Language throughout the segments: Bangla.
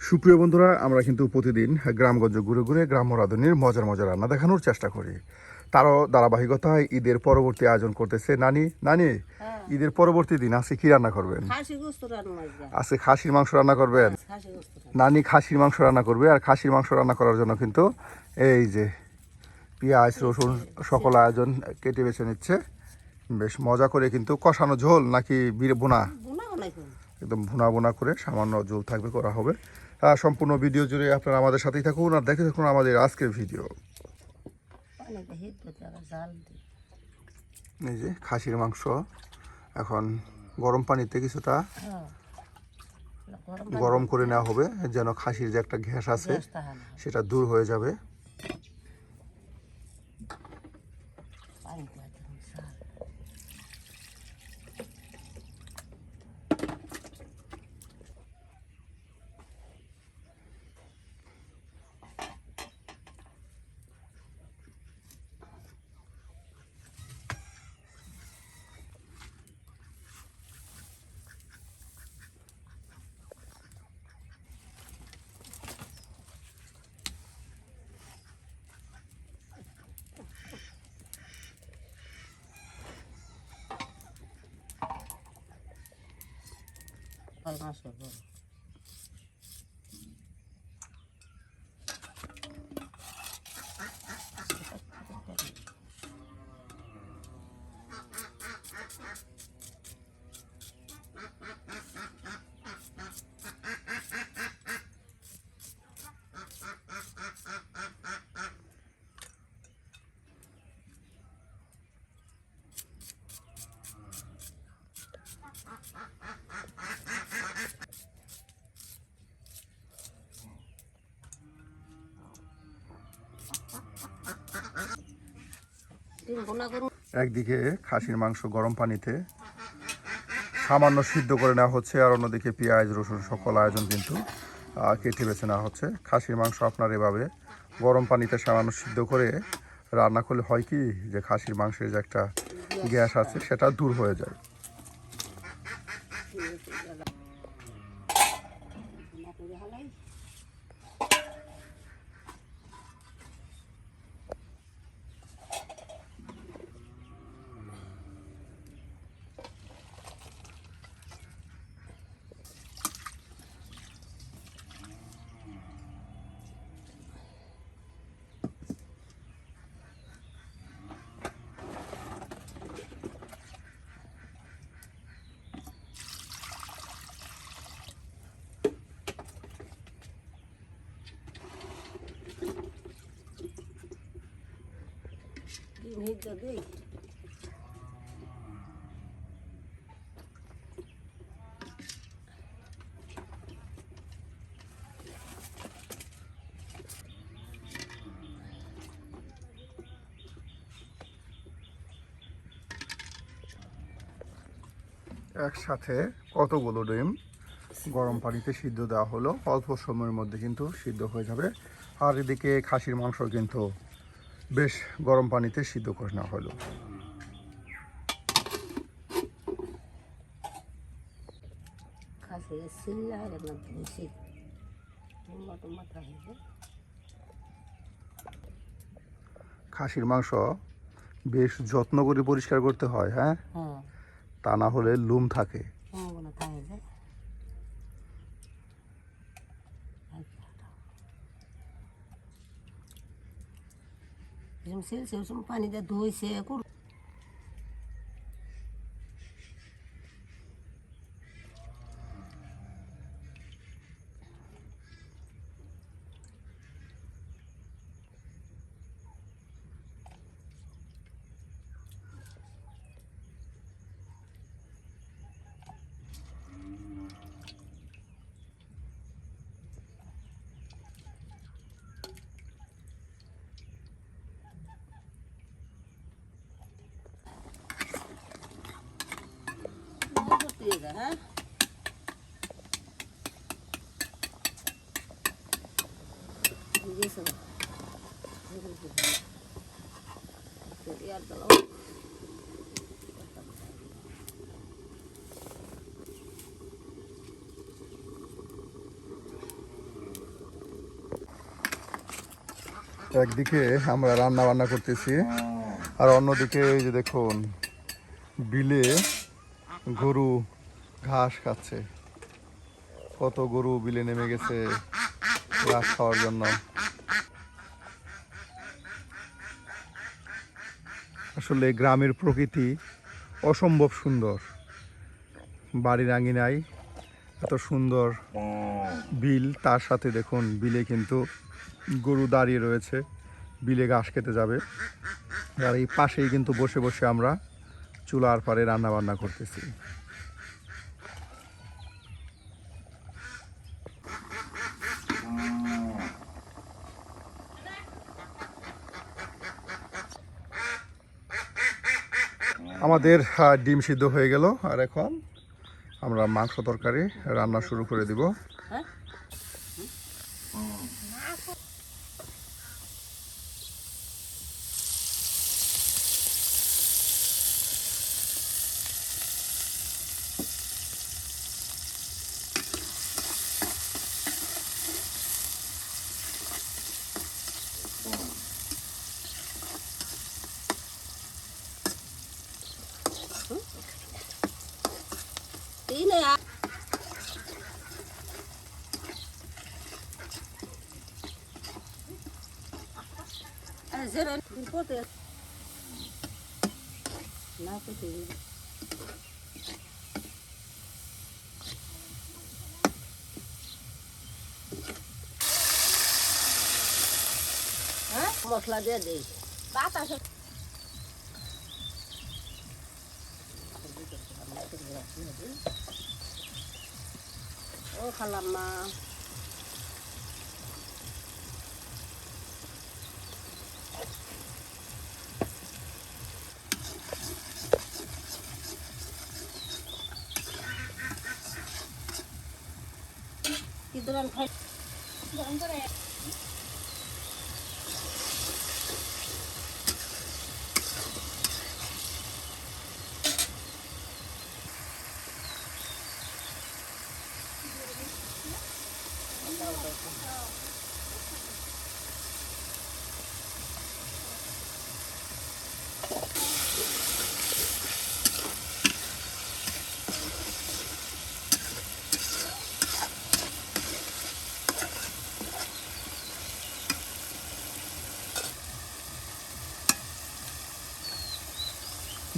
সুপ্রিয় বন্ধুরা, আমরা কিন্তু প্রতিদিন গ্রামগঞ্জ ঘুরে ঘুরে গ্রাম্য রাঁধুনির মজার মজার রান্না দেখানোর চেষ্টা করি। তারও ধারাবাহিকতায় ঈদের পরবর্তী আয়োজন করতেছে নানি। ঈদের পরবর্তী দিন আজকে কি রান্না করবেন? আজকে খাসির মাংস রান্না করবেন। নানি খাসির মাংস রান্না করবে, আর খাসির মাংস রান্না করার জন্য কিন্তু এই যে পেঁয়াজ রসুন সকল আয়োজন কেটে বেছে নিচ্ছে। বেশ মজা করে কিন্তু কষানো ঝোল নাকি বোনা, একদম ভুনা ভুনা করে সামান্য ঝোল থাকবে করা হবে। সম্পূর্ণ ভিডিও জুড়ে আপনারা আমাদের সাথেই থাকুন আর দেখে থাকুন আমাদের আজকের ভিডিও। এই যে খাসির মাংস এখন গরম পানিতে কিছুটা গরম করে নেওয়া হবে, যেন খাসির যে একটা গ্যাস আছে সেটা দূর হয়ে যাবে। একদিকে খাসির মাংস গরম পানিতে সামান্য সিদ্ধ করে নেওয়া হচ্ছে, আর অন্যদিকে পেঁয়াজ রসুন সকল আয়োজন কিন্তু কেটে বেছে নেওয়া হচ্ছে। খাসির মাংস আপনার এভাবে গরম পানিতে সামান্য সিদ্ধ করে রান্না করলে হয় কি, যে খাসির মাংসের যে একটা গ্যাস আছে সেটা দূর হয়ে যায়। একসাথে কতগুলো ডিম গরম পানিতে সিদ্ধ দেওয়া হলো, অল্প সময়ের মধ্যে কিন্তু সিদ্ধ হয়ে যাবে। আর এদিকে খাসির মাংস কিন্তু বেশ গরম পানিতে সিদ্ধ করে নেওয়া হলো। খাসির মাংস বেশ যত্ন করে পরিষ্কার করতে হয়, হ্যাঁ, তা না হলে লুম থাকে। পানি দিয়ে ধুইছে। হ্যাঁ, একদিকে আমরা রান্না বান্না করতেছি, আর অন্যদিকে এই যে দেখুন বিলে গরু ঘাস খাচ্ছে। কত গরু বিলে নেমে গেছে ঘাস খাওয়ার জন্য। আসলে গ্রামের প্রকৃতি অসম্ভব সুন্দর। বাড়ির আঙিনায় এত সুন্দর বিল, তার সাথে দেখুন বিলে কিন্তু গরু দাঁড়িয়ে রয়েছে, বিলে ঘাস খেতে যাবে। আর এই পাশেই কিন্তু বসে বসে আমরা চুলার পাড়ে রান্না বান্না করতেছি। আমাদের ডিম সিদ্ধ হয়ে গেল, আর এখন আমরা মাংস তরকারি রান্না শুরু করে দিব। মশলা দিয়ে দিই বাতাসে ও খালাম মা কি দোকান খাই দোকান করে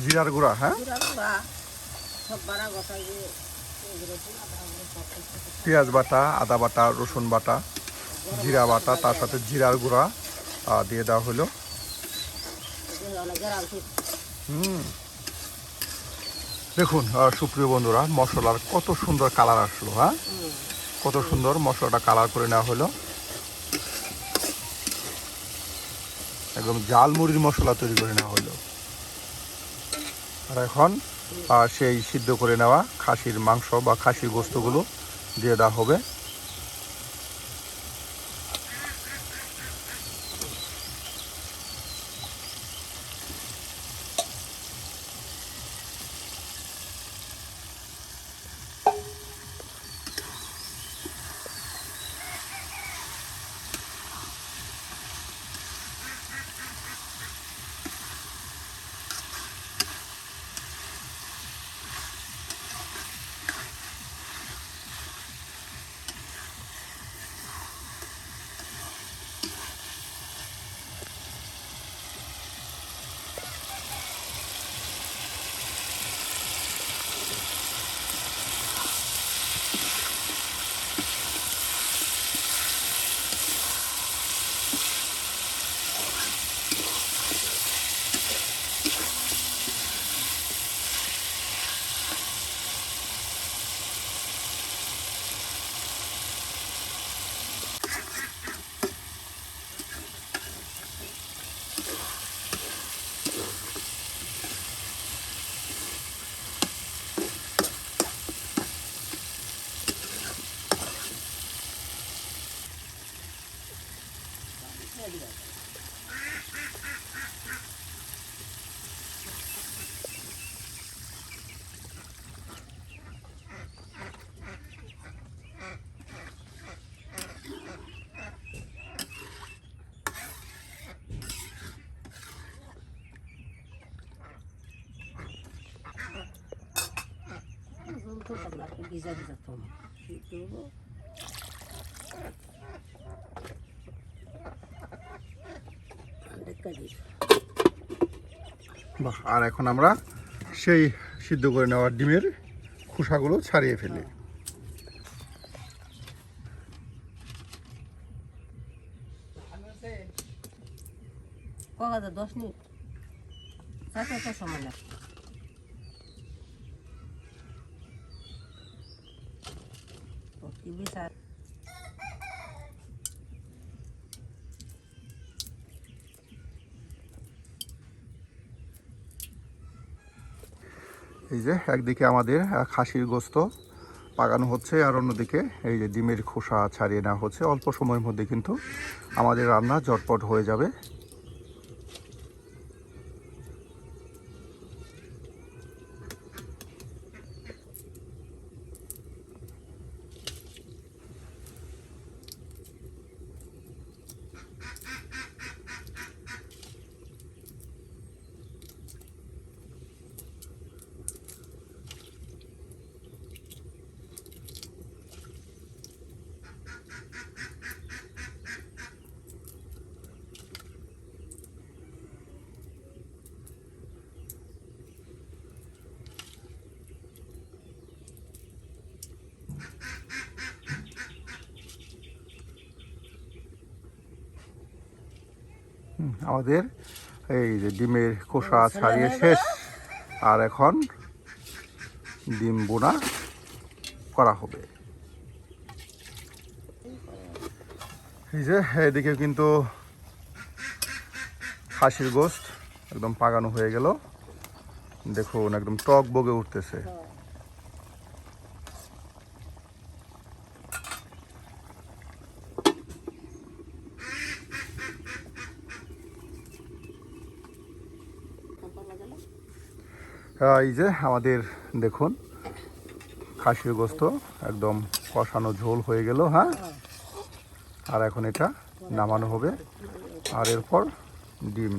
জিরার গুঁড়া, হ্যাঁ, সব বাড়া গোটা দিয়ে পেঁয়াজ বাটা, আদা বাটা, রসুন বাটা, জিরা বাটা, তার সাথে জিরার গুঁড়া দিয়ে দেওয়া হলো। দেখুন সুপ্রিয় বন্ধুরা, মশলার কত সুন্দর কালার আসলো। হ্যাঁ, কত সুন্দর মশলাটা কালার করে নেওয়া হলো। একদম জালমুড়ির মশলা তৈরি করে নেওয়া হলো। আর এখন সেই সিদ্ধ করে নেওয়া খাসির মাংস বা খাসির গোস্তগুলো দিয়ে দেওয়া হবে। তুলতাম না, একটু ভিজা ভিজা তো সিদ্ধ হবো। ঢাকা দিই। বাহ, আর এখন আমরা সেই সিদ্ধ করে নেওয়া ডিমের খোসাগুলো ছাড়িয়ে ফেলি। কগাদা 10 মিনিট চারটা তো সময় লাগে। কি বিচার এই যে একদিকে আমাদের খাসির গোস্ত পাকানো হচ্ছে, আর অন্যদিকে এই যে ডিমের খোসা ছাড়িয়ে নেওয়া হচ্ছে। অল্প সময়ের মধ্যে কিন্তু আমাদের রান্না ঝটপট হয়ে যাবে। আমাদের এই যে ডিমের খোসা ছাড়িয়ে শেষ, আর এখন ডিম বোনা করা হবে। এই যে এদিকে কিন্তু খাসির গোস্ত একদম পাকানো হয়ে গেল, দেখুন একদম টক বগে উঠতেছে। এই যে আমাদের দেখুন খাসির গোস্ত একদম কষানো ঝোল হয়ে গেল। হ্যাঁ, আর এখন এটা নামানো হবে, আর এরপর ডিম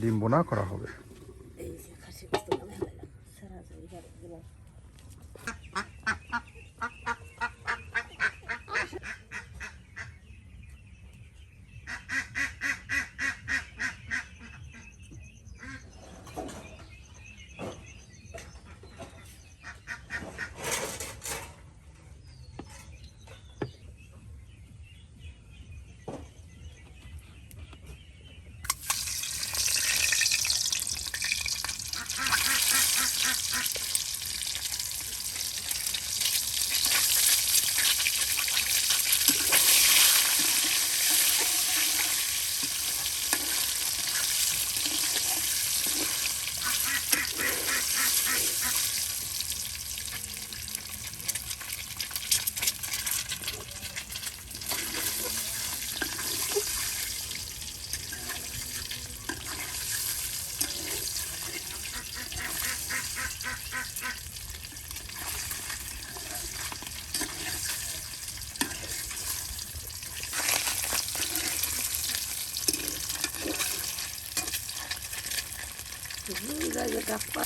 ডিম বোনা করা হবে। এই যে খাসি গোস্ত মনে হয় সারা যায় এবার যায় গাপ্পা।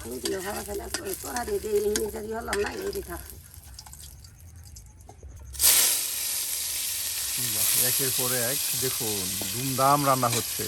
আমি দিলে ভালো খেলা করে তোরা দিয়ে দিয়ে নিজেরই হলাম না এই থাকছে। একের পরে এক দেখুন ধুমধাম রান্না হচ্ছে।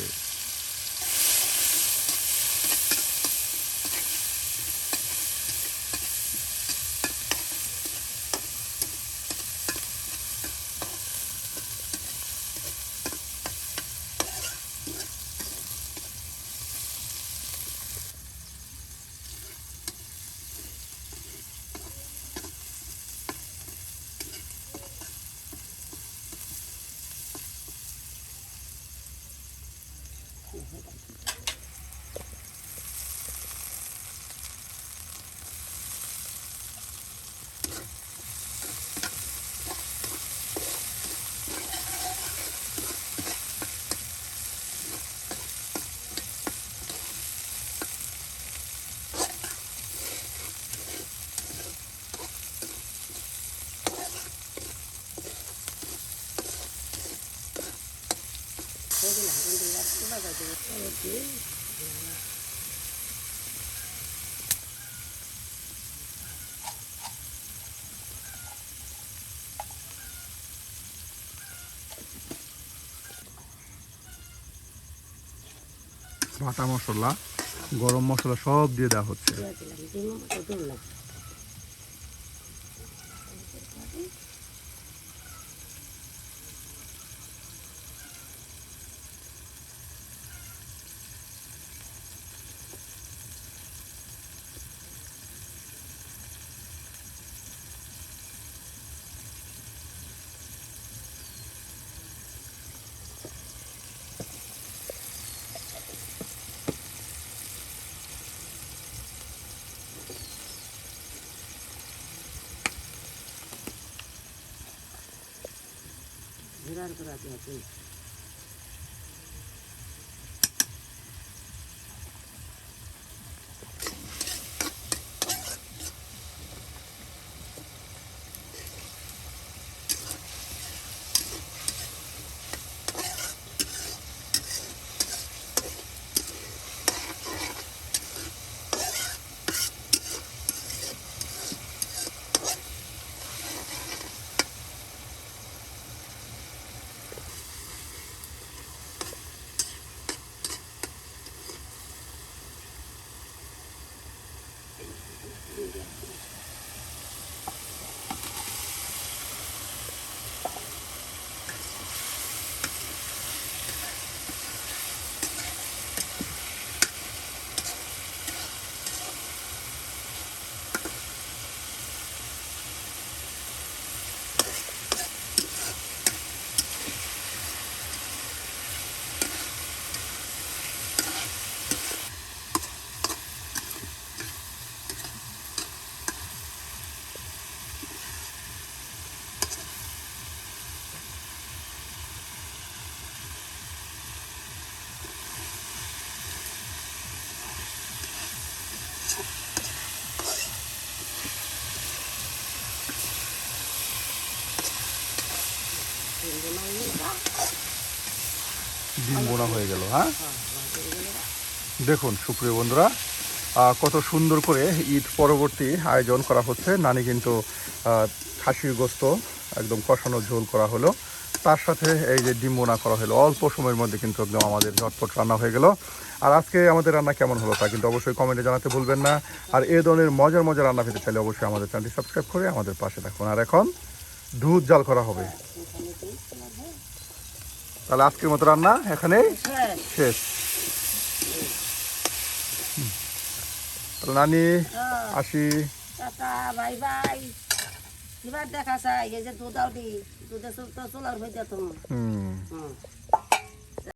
বাটা মশলা, গরম মশলা সব দিয়ে দেওয়া হচ্ছে। ডিম বোনা হয়ে গেল। হ্যাঁ, দেখুন সুপ্রিয় বন্ধুরা, কত সুন্দর করে ঈদ পরবর্তী আয়োজন করা হচ্ছে। নানি কিন্তু খাসির গোস্ত একদম কষানো ঝোল করা হলো, তার সাথে এই যে ডিম বোনা করা হলো। অল্প সময়ের মধ্যে কিন্তু একদম আমাদের ঝটপট রান্না হয়ে গেল। আর আজকে আমাদের রান্না কেমন হলো তা কিন্তু অবশ্যই কমেন্টে জানাতে ভুলবেন না। আর এই ধরনের মজার মজার রান্না পেতে চাইলে অবশ্যই আমাদের চ্যানেলটি সাবস্ক্রাইব করে আমাদের পাশে থাকুন। আর এখন দুধ জাল করা হবে। তাহলে আজকের মতো রান্না এখানেই শেষ। নানি আসি, টাটা, বাই বাই। এবার দেখা যায় এই যে দুধাও দি দুধে চুলার হয়ে যেত। হুম।